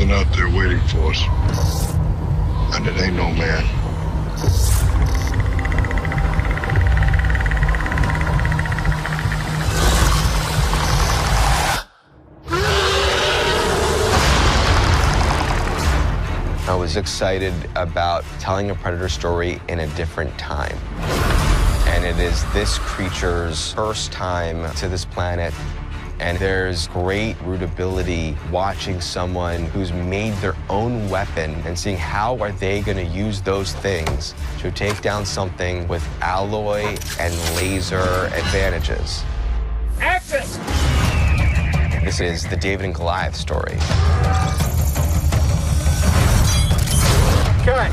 something out there waiting for us. And it ain't no man. I was excited about telling a predator story in a different time. And it is this creature's first time to this planet. And there's great rootability watching someone who's made their own weapon and seeing how are they going to use those things to take down something with alloy and laser advantages. Action! This is the David and Goliath story. Cut!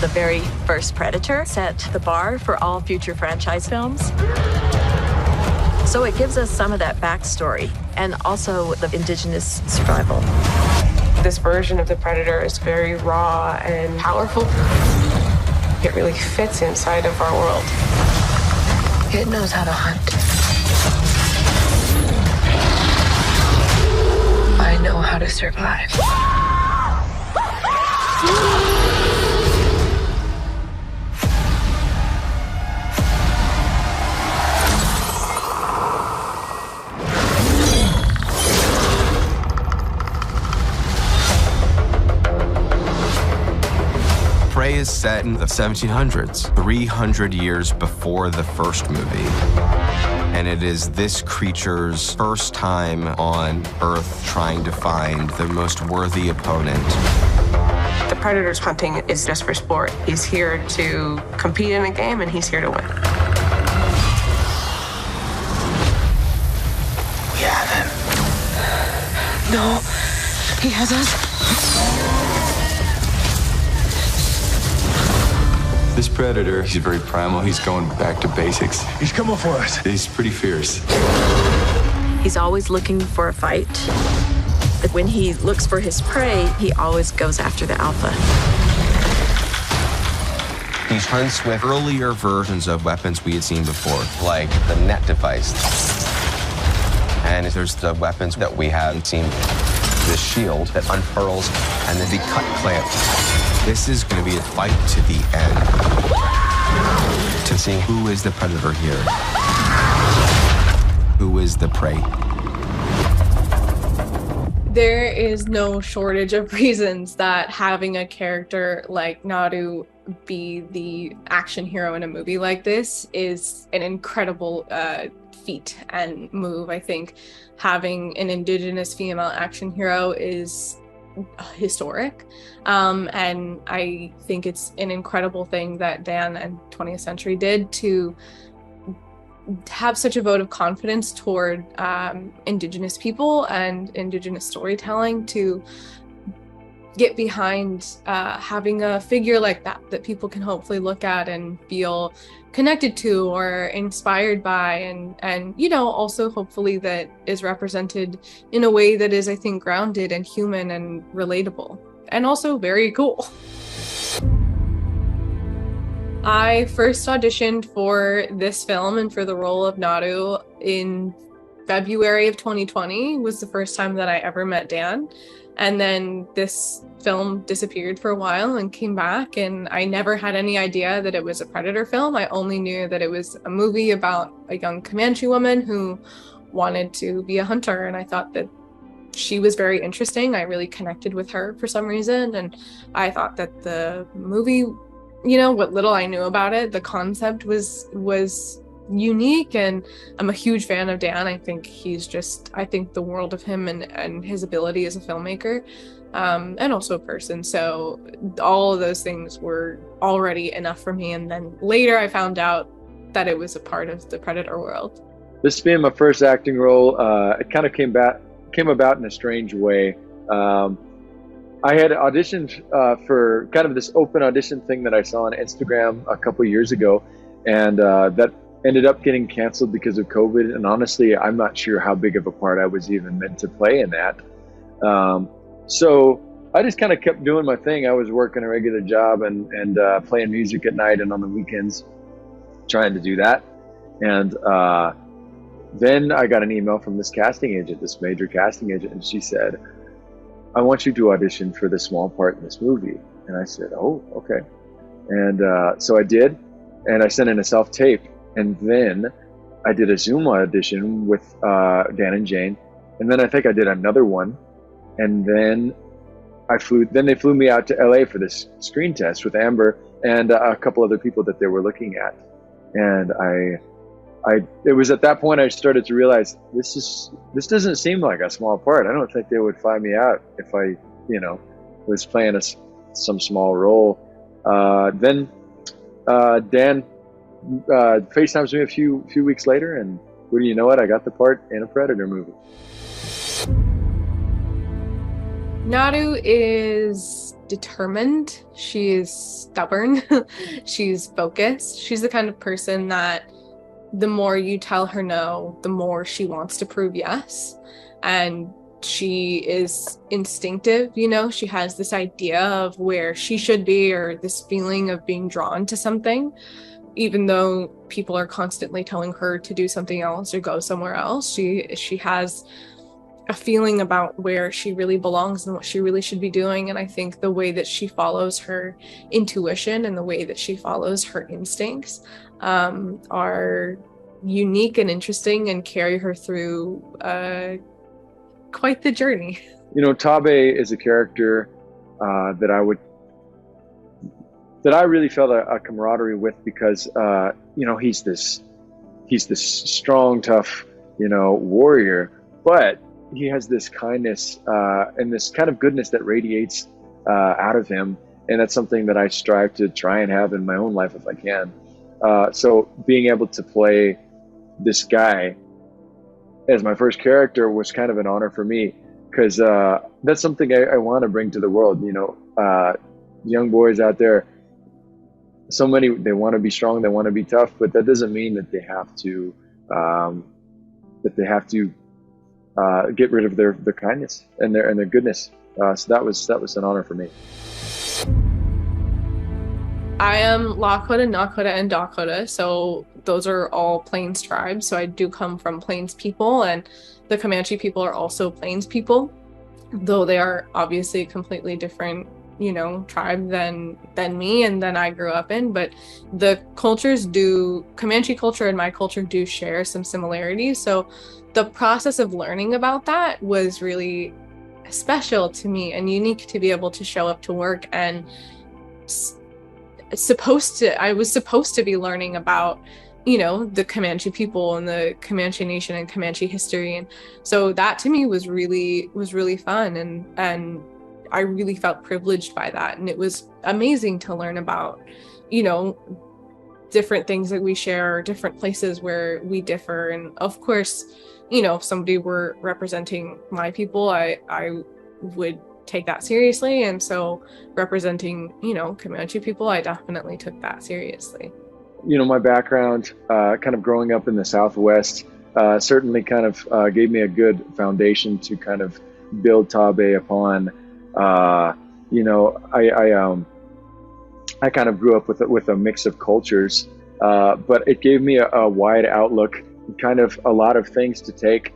The very first Predator set the bar for all future franchise films. So it gives us some of that backstory and also the indigenous survival. This version of the Predator is very raw and powerful. It really fits inside of our world. It knows how to hunt. I know how to survive. Prey is set in the 1700s, 300 years before the first movie. And it is this creature's first time on Earth trying to find the most worthy opponent. The Predator's hunting is just for sport. He's here to compete in a game, and he's here to win. We have him. No, he has us. This predator, he's very primal. He's going back to basics. He's coming for us. He's pretty fierce. He's always looking for a fight. But when he looks for his prey, he always goes after the alpha. He hunts with earlier versions of weapons we had seen before, like the net device. And there's the weapons that we haven't seen. The shield that unfurls, and then the cut clamp. This is going to be a fight to the end. To see who is the predator here. Who is the prey. There is no shortage of reasons that having a character like Naru be the action hero in a movie like this is an incredible feat and move. I think having an indigenous female action hero is historic, and I think it's an incredible thing that Dan and 20th Century did to have such a vote of confidence toward indigenous people and indigenous storytelling, to get behind having a figure like that people can hopefully look at and feel connected to or inspired by, and you know, also hopefully that is represented in a way that is, I think, grounded and human and relatable, and also very cool. I first auditioned for this film and for the role of Naru in February of 2020 was the first time that I ever met Dan. And then this film disappeared for a while and came back, and I never had any idea that it was a Predator film. I only knew that it was a movie about a young Comanche woman who wanted to be a hunter, and I thought that she was very interesting. I really connected with her for some reason, and I thought that the movie, you know, what little I knew about it, the concept was unique, and I'm a huge fan of Dan. I think I think the world of him and his ability as a filmmaker, and also a person. So all of those things were already enough for me. And then later I found out that it was a part of the Predator world. This being my first acting role, it kind of came about in a strange way. I had auditioned for kind of this open audition thing that I saw on Instagram a couple years ago, and that ended up getting canceled because of COVID. And honestly, I'm not sure how big of a part I was even meant to play in that. So I just kind of kept doing my thing. I was working a regular job and playing music at night and on the weekends, trying to do that. And then I got an email from this casting agent, this major casting agent, and she said, I want you to audition for the small part in this movie. And I said, oh, okay. And so I did, and I sent in a self-tape. And then I did a Zoom audition with Dan and Jane. And then I think I did another one. And then they flew me out to LA for this screen test with Amber and a couple other people that they were looking at. And it was at that point I started to realize this doesn't seem like a small part. I don't think they would fly me out if I, was playing some small role. Then Dan FaceTimes me a few weeks later, and wouldn't you know it, I got the part in a Predator movie. Naru is determined. She is stubborn. She's focused. She's the kind of person that the more you tell her no, the more she wants to prove yes. And she is instinctive, she has this idea of where she should be, or this feeling of being drawn to something, even though people are constantly telling her to do something else or go somewhere else. She has a feeling about where she really belongs and what she really should be doing. And I think the way that she follows her intuition and the way that she follows her instincts are unique and interesting and carry her through quite the journey. Taabe is a character that I really felt a camaraderie with, because he's this strong, tough warrior, but he has this kindness and this kind of goodness that radiates out of him, and that's something that I strive to try and have in my own life if I can. So being able to play this guy as my first character was kind of an honor for me, because that's something I want to bring to the world. Young boys out there, so many, they want to be strong, they want to be tough, but that doesn't mean that they have to get rid of their kindness and their goodness. So that was an honor for me. I am Lakota, Nakota, and Dakota, so those are all Plains tribes. So I do come from Plains people, and the Comanche people are also Plains people, though they are obviously a completely different, tribe than me and than I grew up in. But the cultures Comanche culture and my culture do share some similarities. So the process of learning about that was really special to me and unique to be able to show up to work, and I was supposed to be learning about the Comanche people and the Comanche nation and Comanche history. And so that to me was really fun, and I really felt privileged by that. And it was amazing to learn about different things that we share, different places where we differ. And of course, if somebody were representing my people, I would take that seriously. And so representing Comanche people, I definitely took that seriously. My background kind of growing up in the Southwest certainly kind of gave me a good foundation to kind of build Taabe upon. I kind of grew up with a mix of cultures, but it gave me a wide outlook, kind of a lot of things to take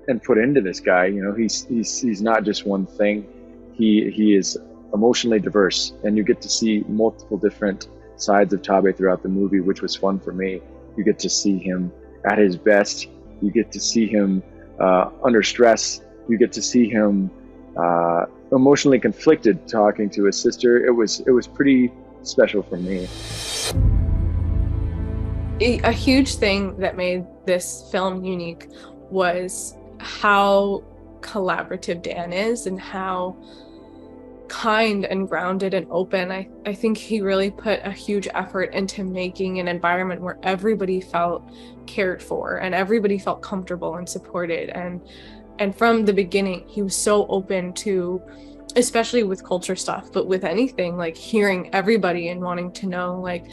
and put into this guy. He's not just one thing. He is emotionally diverse, and you get to see multiple different sides of Taabe throughout the movie, which was fun for me. You get to see him at his best. You get to see him under stress. You get to see him emotionally conflicted, talking to his sister. It was pretty special for me. A huge thing that made this film unique was how collaborative Dan is and how kind and grounded and open. I think he really put a huge effort into making an environment where everybody felt cared for and everybody felt comfortable and supported. And from the beginning, he was so open to, especially with culture stuff, but with anything, like hearing everybody and wanting to know, like,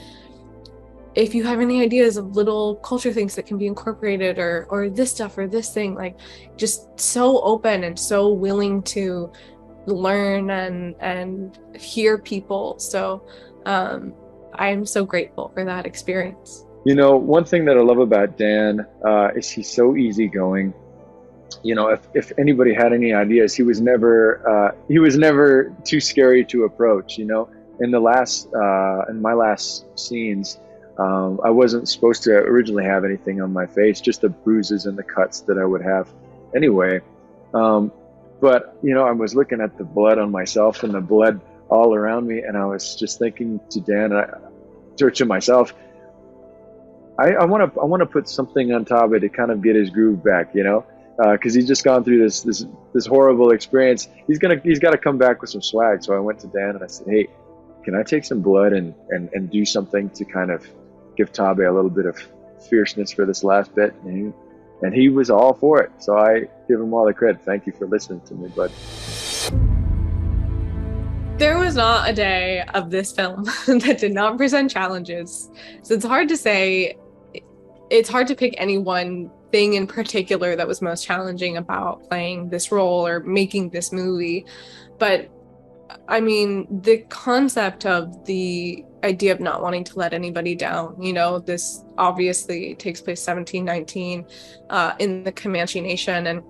if you have any ideas of little culture things that can be incorporated, or this stuff or this thing, like just so open and so willing to learn and hear people. So I'm so grateful for that experience. One thing that I love about Dan is he's so easygoing. you know, if anybody had any ideas, he was never too scary to approach. You know, in my last scenes, I wasn't supposed to originally have anything on my face, just the bruises and the cuts that I would have anyway. But you know, I was looking at the blood on myself and the blood all around me, and I was just thinking to Dan, to myself, I want to put something on Taabe to kind of get his groove back, you know, because he's just gone through this horrible experience. He's got to come back with some swag. So I went to Dan and I said, hey, can I take some blood and do something to kind of give Taabe a little bit of fierceness for this last bit? And he was all for it. So I give him all the credit. Thank you for listening to me, bud. There was not a day of this film that did not present challenges. So it's hard to say, it's hard to pick any one thing in particular that was most challenging about playing this role or making this movie. But I mean, the concept of the idea of not wanting to let anybody down, you know, this obviously takes place 1719 in the Comanche Nation, and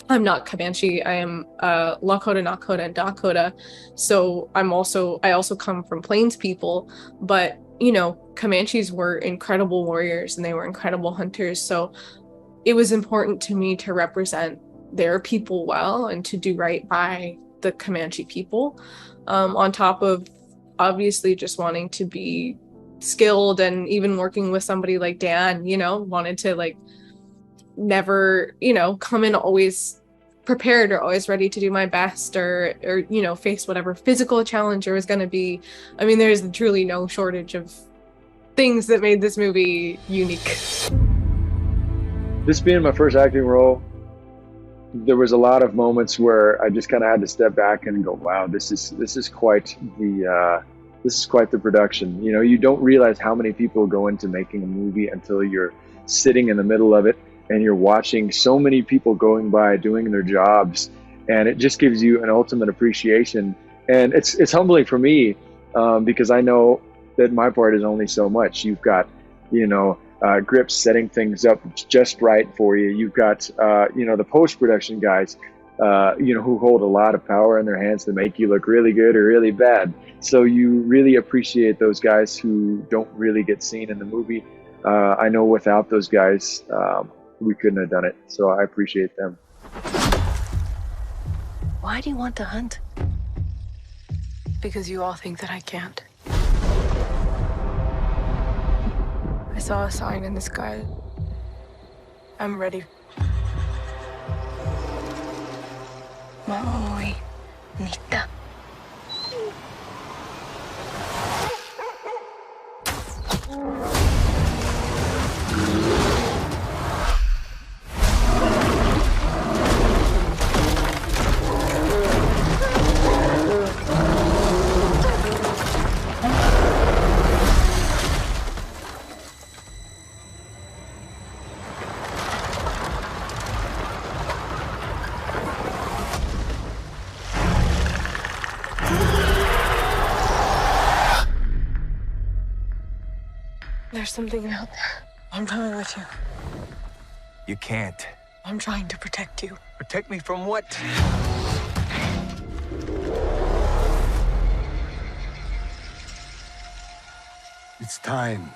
I'm not Comanche, I am Lakota, Nakota, and Dakota. So I also come from Plains people, but you know, Comanches were incredible warriors and they were incredible hunters. So it was important to me to represent their people well and to do right by the Comanche people, on top of obviously just wanting to be skilled, and even working with somebody like Dan, you know, wanted to like never, you know, come in always prepared or always ready to do my best, or you know, face whatever physical challenge there was going to be. I mean, there's truly no shortage of things that made this movie unique. This being my first acting role, there was a lot of moments where I just kind of had to step back and go, wow, this is quite the production. You know, you don't realize how many people go into making a movie until you're sitting in the middle of it and you're watching so many people going by doing their jobs, and it just gives you an ultimate appreciation. And it's humbling for me, because I know that my part is only so much. You've got, you know, Grips setting things up just right for you. You've got, you know, the post-production guys, you know, who hold a lot of power in their hands to make you look really good or really bad. So you really appreciate those guys who don't really get seen in the movie. I know without those guys, we couldn't have done it. So I appreciate them. Why do you want to hunt? Because you all think that I can't. I saw a sign in the sky. I'm ready. Maui, Nita. There's something out there. I'm coming with you. You can't. I'm trying to protect you. Protect me from what? It's time.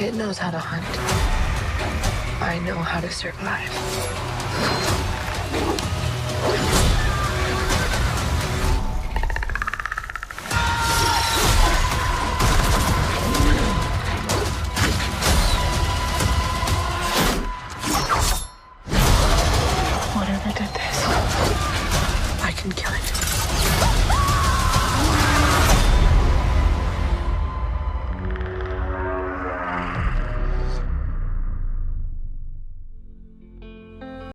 It knows how to hunt. I know how to survive.